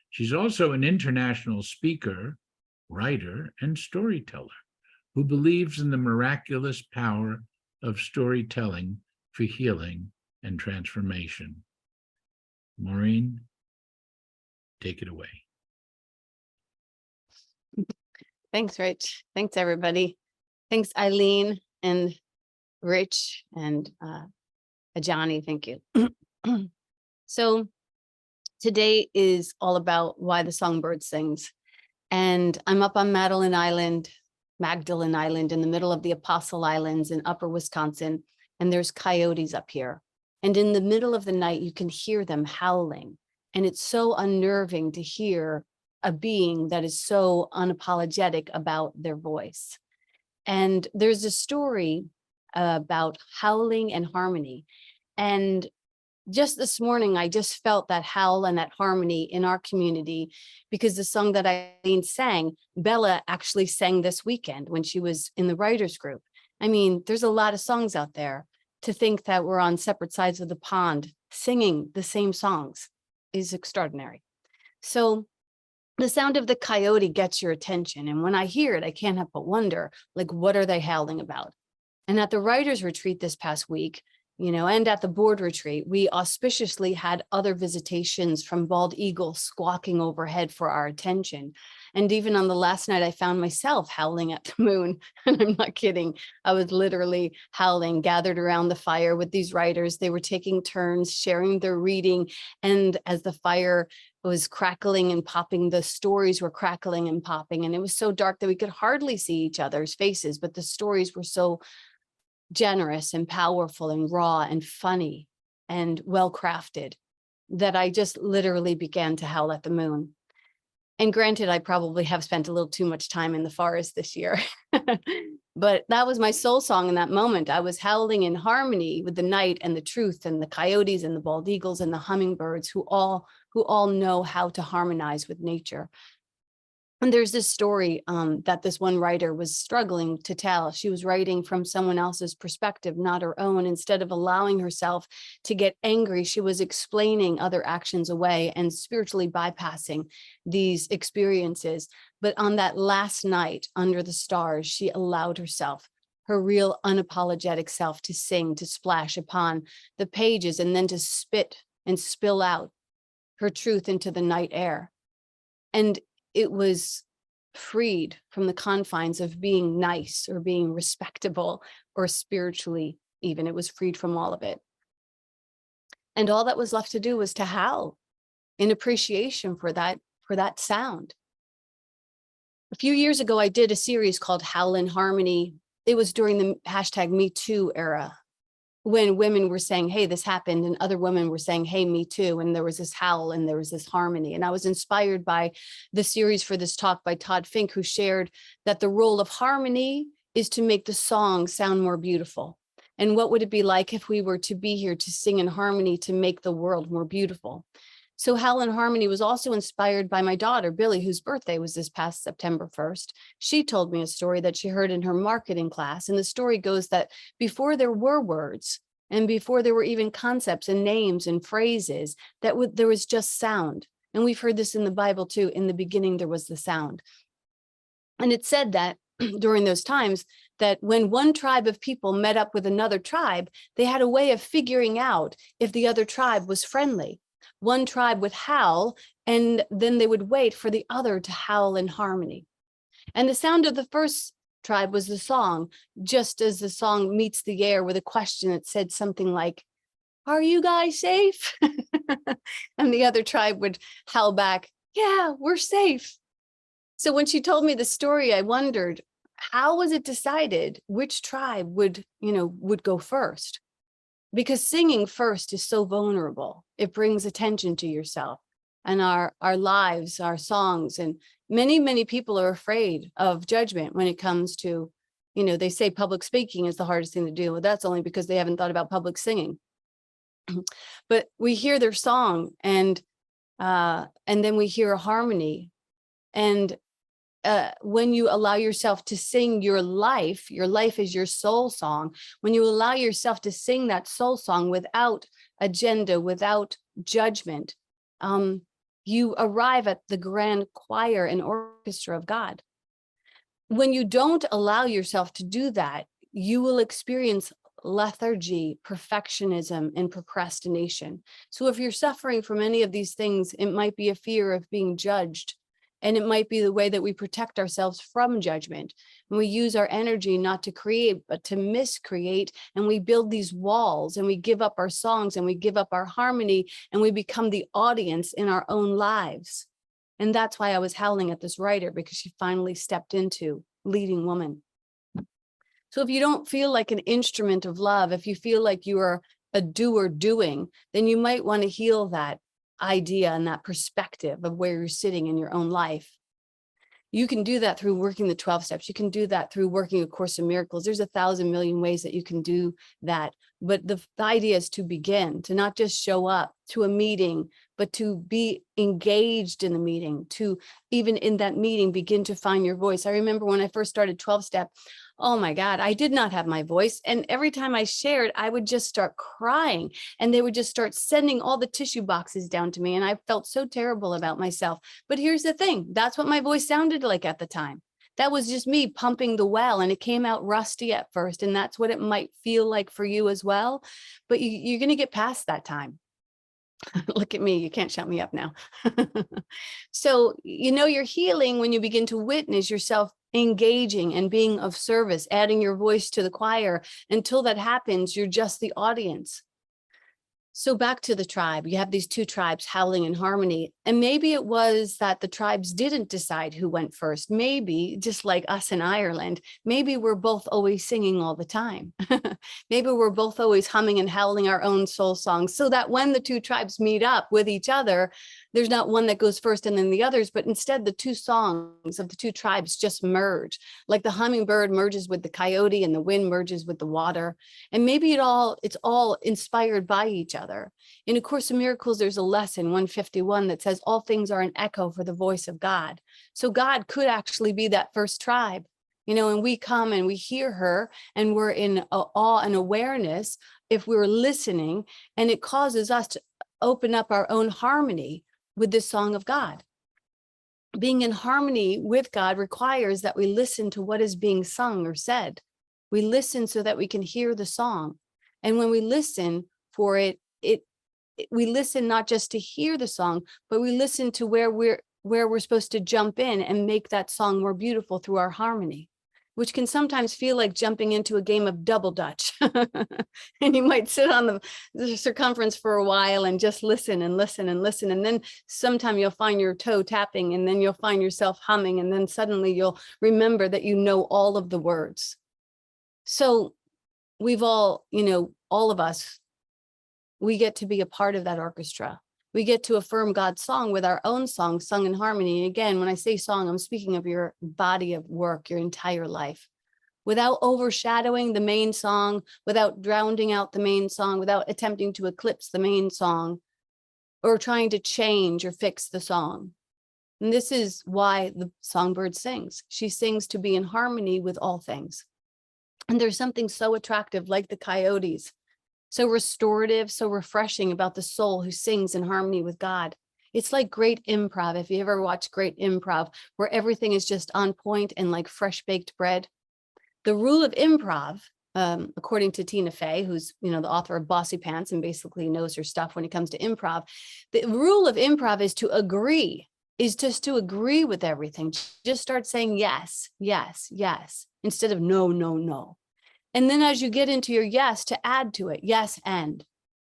She's also an international speaker, writer, and storyteller who believes in the miraculous power of storytelling for healing and transformation. Maureen, take it away. Thanks, Rich. Thanks, everybody. Thanks, Eileen and Rich and Ajani. Thank you. So today is all about why the songbird sings. And I'm up on Magdalen Island in the middle of the Apostle Islands in upper Wisconsin. And there's coyotes up here. And in the middle of the night, you can hear them howling. And it's so unnerving to hear a being that is so unapologetic about their voice. And there's a story about howling and harmony. And just this morning, I just felt that howl and that harmony in our community, because the song that Eileen sang, Bella actually sang this weekend when she was in the writers group. I mean, there's a lot of songs out there. To think that we're on separate sides of the pond singing the same songs is extraordinary. So the sound of the coyote gets your attention. And when I hear it, I can't help but wonder, like, what are they howling about? And at the writers retreat this past week, and at the board retreat, we auspiciously had other visitations from bald eagles squawking overhead for our attention. And even on the last night, I found myself howling at the moon. And I'm not kidding. I was literally howling, gathered around the fire with these writers. They were taking turns, sharing their reading. And as the fire was crackling and popping, the stories were crackling and popping. And it was so dark that we could hardly see each other's faces, but the stories were so generous and powerful and raw and funny and well-crafted that I just literally began to howl at the moon. And granted, I probably have spent a little too much time in the forest this year, but that was my soul song in that moment. I was howling in harmony with the night and the truth and the coyotes and the bald eagles and the hummingbirds who all know how to harmonize with nature. And there's this story that this one writer was struggling to tell. She was writing from someone else's perspective, not her own. Instead of allowing herself to get angry, she was explaining other actions away and spiritually bypassing these experiences. But on that last night under the stars, she allowed herself, her real unapologetic self, to sing, to splash upon the pages, and then to spit and spill out her truth into the night air. And it was freed from the confines of being nice or being respectable or spiritually even. It was freed from all of it. And all that was left to do was to howl in appreciation for that sound. A few years ago, I did a series called Howl in Harmony. It was during the #MeToo era, when women were saying, hey, this happened, and other women were saying, hey, me too. And there was this howl and there was this harmony. And I was inspired by the series for this talk by Todd Fink, who shared that the role of harmony is to make the song sound more beautiful. And what would it be like if we were to be here to sing in harmony to make the world more beautiful? So Howl in Harmony was also inspired by my daughter, Billy, whose birthday was this past September 1st. She told me a story that she heard in her marketing class. And the story goes that before there were words and before there were even concepts and names and phrases, there was just sound. And we've heard this in the Bible too. In the beginning, there was the sound. And it said that during those times, that when one tribe of people met up with another tribe, they had a way of figuring out if the other tribe was friendly. One tribe would howl, and then they would wait for the other to howl in harmony. And the sound of the first tribe was the song, just as the song meets the air with a question that said something like, are you guys safe? And the other tribe would howl back, yeah, we're safe. So when she told me the story, I wondered, how was it decided which tribe would go first? Because singing first is so vulnerable. It brings attention to yourself and our lives, our songs. And many, many people are afraid of judgment when it comes to, they say public speaking is the hardest thing to do. Well, that's only because they haven't thought about public singing. But we hear their song and then we hear a harmony. And when you allow yourself to sing your life is your soul song. When you allow yourself to sing that soul song without agenda, without judgment, you arrive at the grand choir and orchestra of God. When you don't allow yourself to do that, you will experience lethargy, perfectionism, and procrastination. So if you're suffering from any of these things, it might be a fear of being judged. And it might be the way that we protect ourselves from judgment. And we use our energy not to create, but to miscreate. And we build these walls and we give up our songs and we give up our harmony and we become the audience in our own lives. And that's why I was howling at this writer, because she finally stepped into leading woman. So if you don't feel like an instrument of love, if you feel like you are a doer doing, then you might want to heal that idea and that perspective of where you're sitting in your own life. You can do that through working the 12 steps. You can do that through working A Course in Miracles. There's 1,000 million ways that you can do that. But the idea is to begin, to not just show up to a meeting, but to be engaged in the meeting, to even in that meeting, begin to find your voice. I remember when I first started 12 step, oh my God, I did not have my voice. And every time I shared, I would just start crying and they would just start sending all the tissue boxes down to me. And I felt so terrible about myself. But here's the thing, that's what my voice sounded like at the time. That was just me pumping the well, and it came out rusty at first. And that's what it might feel like for you as well. But you're going to get past that time. Look at me, you can't shut me up now. So, you're healing when you begin to witness yourself engaging and being of service, adding your voice to the choir. Until that happens, you're just the audience. So back to the tribe, you have these two tribes howling in harmony. And maybe it was that the tribes didn't decide who went first. Maybe just like us in Ireland, maybe we're both always singing all the time. Maybe we're both always humming and howling our own soul songs, so that when the two tribes meet up with each other, there's not one that goes first and then the others, but instead the two songs of the two tribes just merge. Like the hummingbird merges with the coyote and the wind merges with the water. And maybe it's all inspired by each other. In A Course in Miracles, there's a lesson 151 that says all things are an echo for the voice of God. So God could actually be that first tribe, and we come and we hear her and we're in awe and awareness if we're listening, and it causes us to open up our own harmony with this song of God. Being in harmony with God requires that we listen to what is being sung or said. We listen so that we can hear the song. And when we listen for it, we listen not just to hear the song, but we listen to where we're supposed to jump in and make that song more beautiful through our harmony, which can sometimes feel like jumping into a game of double dutch. And you might sit on the circumference for a while and just listen and listen and listen. And then sometime you'll find your toe tapping, and then you'll find yourself humming. And then suddenly you'll remember that you know all of the words. So we've all, all of us, we get to be a part of that orchestra. We get to affirm God's song with our own song sung in harmony. And again, when I say song, I'm speaking of your body of work, your entire life, without overshadowing the main song, without drowning out the main song, without attempting to eclipse the main song, or trying to change or fix the song. And this is why the songbird sings. She sings to be in harmony with all things. And there's something so attractive, like the coyotes, so restorative, so refreshing about the soul who sings in harmony with God. It's like great improv. If you ever watch great improv, where everything is just on point and like fresh baked bread. The rule of improv, according to Tina Fey, who's the author of Bossy Pants and basically knows her stuff when it comes to improv, the rule of improv is just to agree with everything. Just start saying yes, yes, yes, instead of no, no, no. And then as you get into your yes, to add to it, yes, and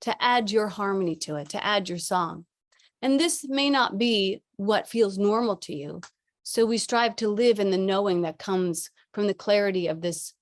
to add your harmony to it, to add your song. And this may not be what feels normal to you. So we strive to live in the knowing that comes from the clarity of this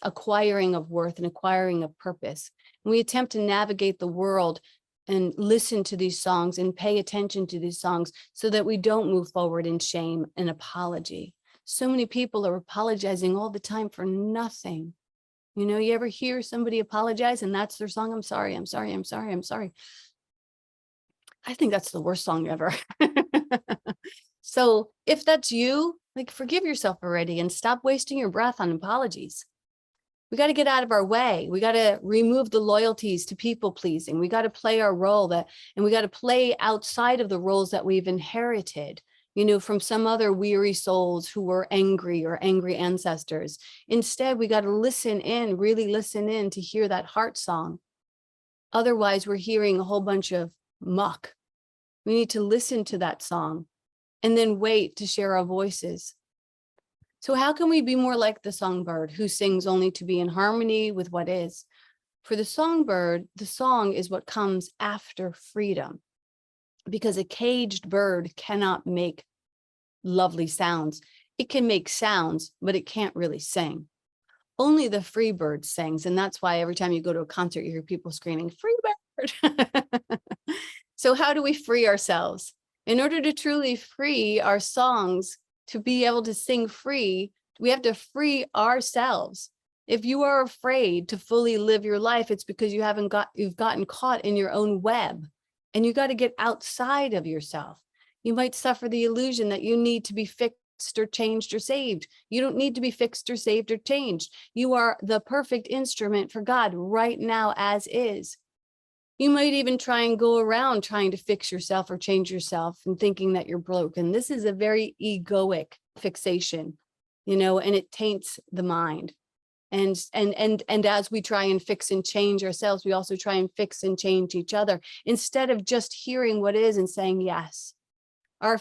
acquiring of worth and acquiring of purpose. And we attempt to navigate the world and listen to these songs and pay attention to these songs so that we don't move forward in shame and apology. So many people are apologizing all the time for nothing. You ever hear somebody apologize and that's their song? I'm sorry, I'm sorry, I'm sorry, I'm sorry. I think that's the worst song ever. So if that's you, forgive yourself already and stop wasting your breath on apologies. We got to get out of our way. We got to remove the loyalties to people pleasing. We got to play our role and we got to play outside of the roles that we've inherited, from some other weary souls who were angry or angry ancestors. Instead, we got to really listen in to hear that heart song. Otherwise, we're hearing a whole bunch of muck. We need to listen to that song and then wait to share our voices. So how can we be more like the songbird who sings only to be in harmony with what is? For the songbird, the song is what comes after freedom, because a caged bird cannot make lovely sounds. It can make sounds, but it can't really sing. Only the free bird sings. And that's why every time you go to a concert, you hear people screaming, "Free bird." So how do we free ourselves? In order to truly free our songs, to be able to sing free, we have to free ourselves. If you are afraid to fully live your life, it's because you've gotten caught in your own web, and you got to get outside of yourself. You might suffer the illusion that you need to be fixed or changed or saved. You don't need to be fixed or saved or changed. You are the perfect instrument for God right now as is. You might even try and go around trying to fix yourself or change yourself and thinking that you're broken. This is a very egoic fixation, and it taints the mind. And as we try and fix and change ourselves, we also try and fix and change each other instead of just hearing what is and saying yes. Our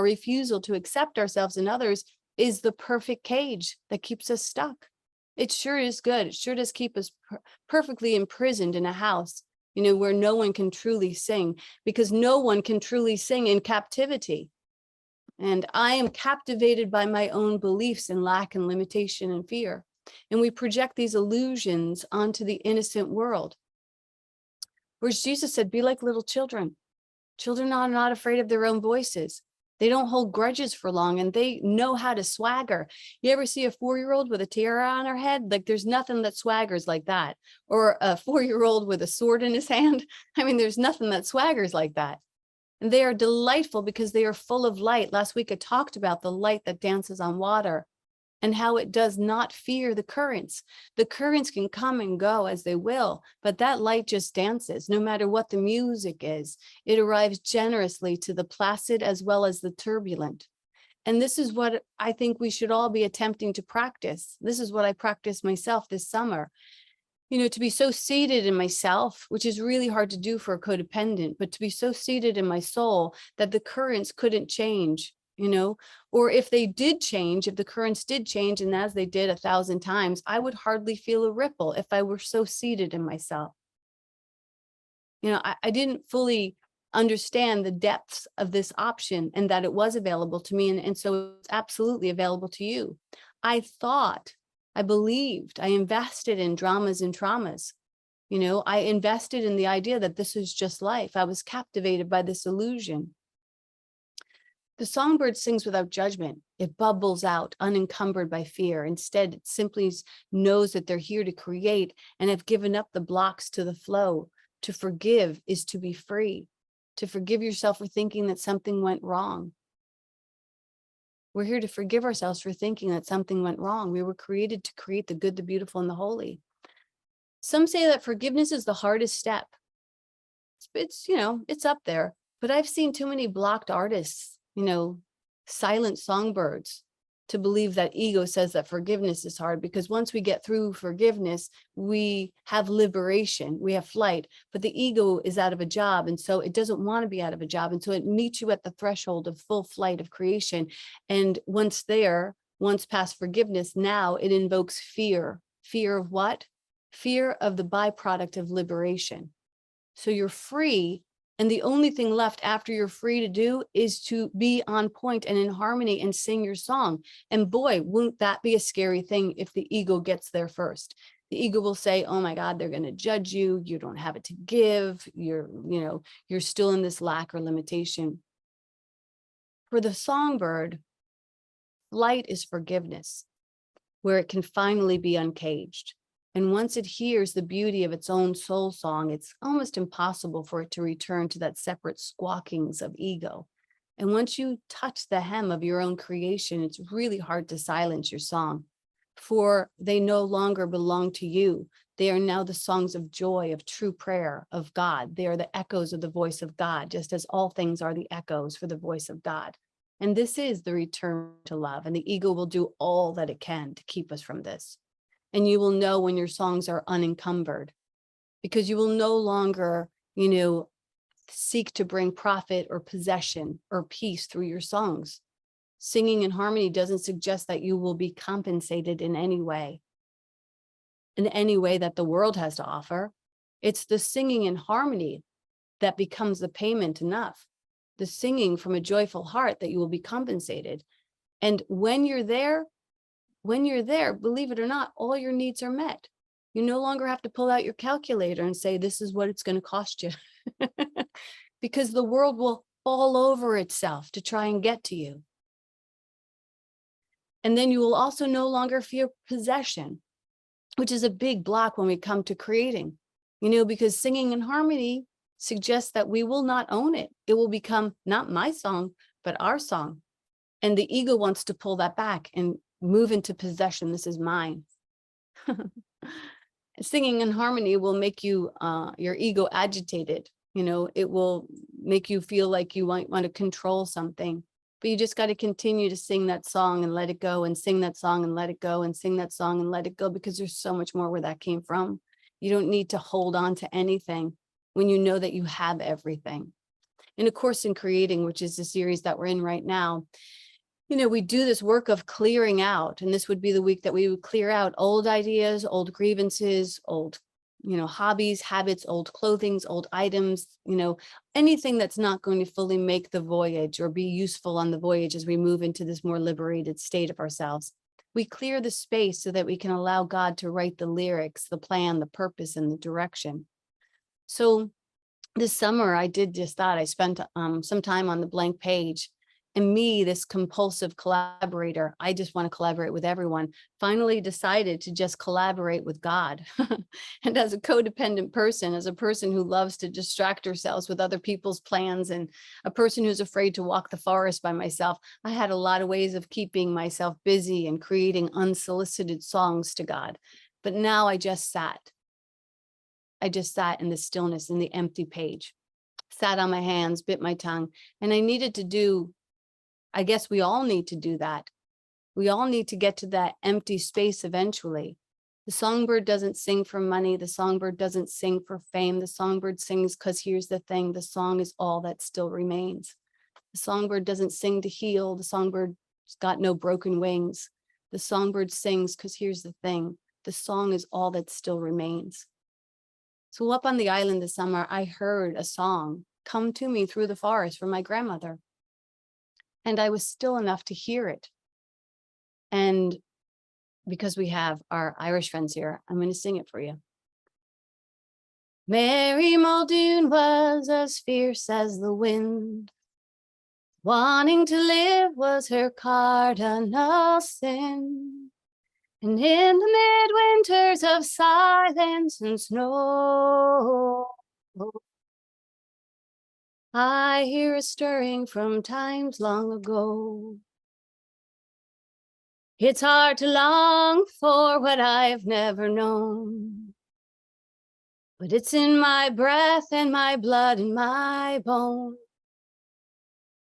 refusal to accept ourselves and others is the perfect cage that keeps us stuck. It sure is good. It sure does keep us perfectly imprisoned in a house, where no one can truly sing, because no one can truly sing in captivity. And I am captivated by my own beliefs and lack and limitation and fear. And we project these illusions onto the innocent world. Whereas Jesus said, be like little children. Children are not afraid of their own voices. They don't hold grudges for long, and they know how to swagger. You ever see a 4-year-old with a tiara on her head? Like, there's nothing that swaggers like that. Or a 4-year-old with a sword in his hand. I mean, there's nothing that swaggers like that. And they are delightful because they are full of light. Last week, I talked about the light that dances on water and how it does not fear the currents. The currents can come and go as they will, but that light just dances no matter what the music is. It arrives generously to the placid as well as the turbulent. And this is what I think we should all be attempting to practice. This is what I practiced myself this summer. To be so seated in myself, which is really hard to do for a codependent, but to be so seated in my soul that the currents couldn't change. Or if they did change, if the currents did change, and as they did 1,000 times, I would hardly feel a ripple if I were so seated in myself. I didn't fully understand the depths of this option and that it was available to me. And so it's absolutely available to you. I believed, I invested in dramas and traumas. I invested in the idea that this is just life. I was captivated by this illusion. The songbird sings without judgment. It bubbles out, unencumbered by fear. Instead, it simply knows that they're here to create and have given up the blocks to the flow. To forgive is to be free. To forgive yourself for thinking that something went wrong. We're here to forgive ourselves for thinking that something went wrong. We were created to create the good, the beautiful, and the holy. Some say that forgiveness is the hardest step. It's up there. But I've seen too many blocked artists, silent songbirds, to believe that ego says that forgiveness is hard, because once we get through forgiveness, we have liberation, we have flight, but the ego is out of a job. And so it doesn't want to be out of a job. And so it meets you at the threshold of full flight of creation. And once past forgiveness, now it invokes fear. Fear of what? Fear of the byproduct of liberation. So you're free. And the only thing left after you're free to do is to be on point and in harmony and sing your song. And boy, won't that be a scary thing if the ego gets there first. The ego will say, oh my God, they're going to judge you. You don't have it to give. You're still in this lack or limitation. For the songbird, flight is forgiveness, where it can finally be uncaged. And once it hears the beauty of its own soul song, it's almost impossible for it to return to that separate squawkings of ego. And once you touch the hem of your own creation, it's really hard to silence your song. for they no longer belong to you. They are now the songs of joy, of true prayer, of God. They are the echoes of the voice of God, just as all things are the echoes for the voice of God. And this is the return to love. And the ego will do all that it can to keep us from this. And you will know when your songs are unencumbered, because you will no longer, seek to bring profit or possession or peace through your songs. Singing in harmony doesn't suggest that you will be compensated in any way that the world has to offer. It's the singing in harmony that becomes the payment enough. The singing from a joyful heart that you will be compensated. And when you're there, believe it or not, all your needs are met. You no longer have to pull out your calculator and say, this is what it's going to cost you. Because the world will fall over itself to try and get to you. And then you will also no longer fear possession, which is a big block when we come to creating, because singing in harmony suggests that we will not own it. It will become not my song, but our song. And the ego wants to pull that back and move into possession. This is mine. Singing in harmony will make you, your ego agitated. It will make you feel like you want to control something. But you just got to continue to sing that song and let it go, and sing that song and let it go, and sing that song and let it go, because there's so much more where that came from. You don't need to hold on to anything when you know that you have everything. In A Course in Creating, which is the series that we're in right now, we do this work of clearing out, and this would be the week that we would clear out old ideas, old grievances, old hobbies, habits, old clothing, old items, anything that's not going to fully make the voyage or be useful on the voyage as we move into this more liberated state of ourselves. We clear the space so that we can allow God to write the lyrics, the plan, the purpose, and the direction. So this summer, I did just that. I spent some time on the blank page. And me, this compulsive collaborator, I just want to collaborate with everyone, finally decided to just collaborate with God. And as a codependent person, as a person who loves to distract ourselves with other people's plans, and a person who's afraid to walk the forest by myself, I had a lot of ways of keeping myself busy and creating unsolicited songs to God. But now I just sat. I just sat in the stillness, in the empty page, sat on my hands, bit my tongue, and I needed to do, I guess we all need to do that. We all need to get to that empty space eventually. The songbird doesn't sing for money. The songbird doesn't sing for fame. The songbird sings because here's the thing, the song is all that still remains. The songbird doesn't sing to heal. The songbird's got no broken wings. The songbird sings because here's the thing, the song is all that still remains. So up on the island this summer, I heard a song come to me through the forest from my grandmother. And I was still enough to hear it. And because we have our Irish friends here, I'm going to sing it for you. Mary Muldoon was as fierce as the wind. Wanting to live was her cardinal sin. And in the midwinters of silence and snow, I hear a stirring from times long ago. It's hard to long for what I've never known, but it's in my breath and my blood and my bone.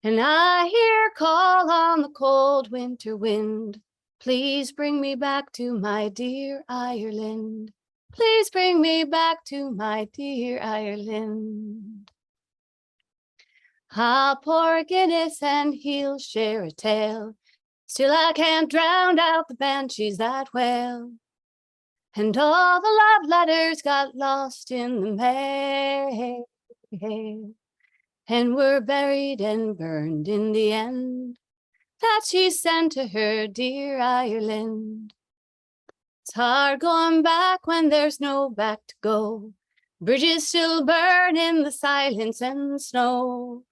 And I hear a call on the cold winter wind. Please bring me back to my dear Ireland. Please bring me back to my dear Ireland. I'll pour a Guinness and he'll share a tale. Still I can't drown out the banshees that wail. And all the love letters got lost in the mail, and were buried and burned in the end, that she sent to her dear Ireland. It's hard going back when there's no back to go. Bridges still burn in the silence and the snow.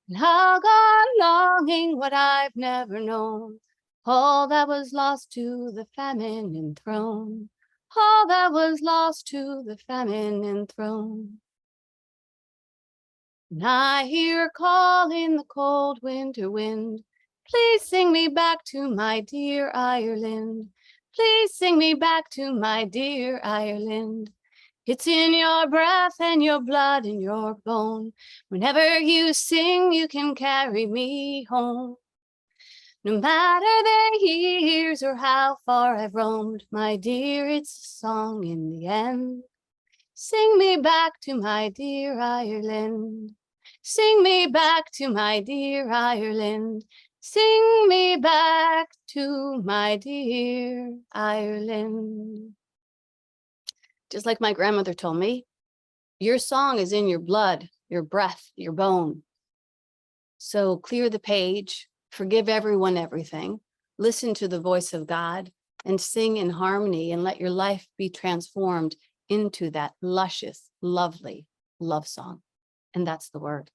And I'll go on longing what I've never known, all that was lost to the famine enthroned, all that was lost to the famine enthroned. And I hear a call in the cold winter wind. Please sing me back to my dear Ireland. Please sing me back to my dear Ireland. It's in your breath and your blood and your bone. Whenever you sing, you can carry me home. No matter the years or how far I've roamed, my dear, it's a song in the end. Sing me back to my dear Ireland. Sing me back to my dear Ireland. Sing me back to my dear Ireland. Just like my grandmother told me, your song is in your blood, your breath, your bone. So clear the page, forgive everyone, everything, listen to the voice of God, and sing in harmony, and let your life be transformed into that luscious, lovely love song. And that's the word.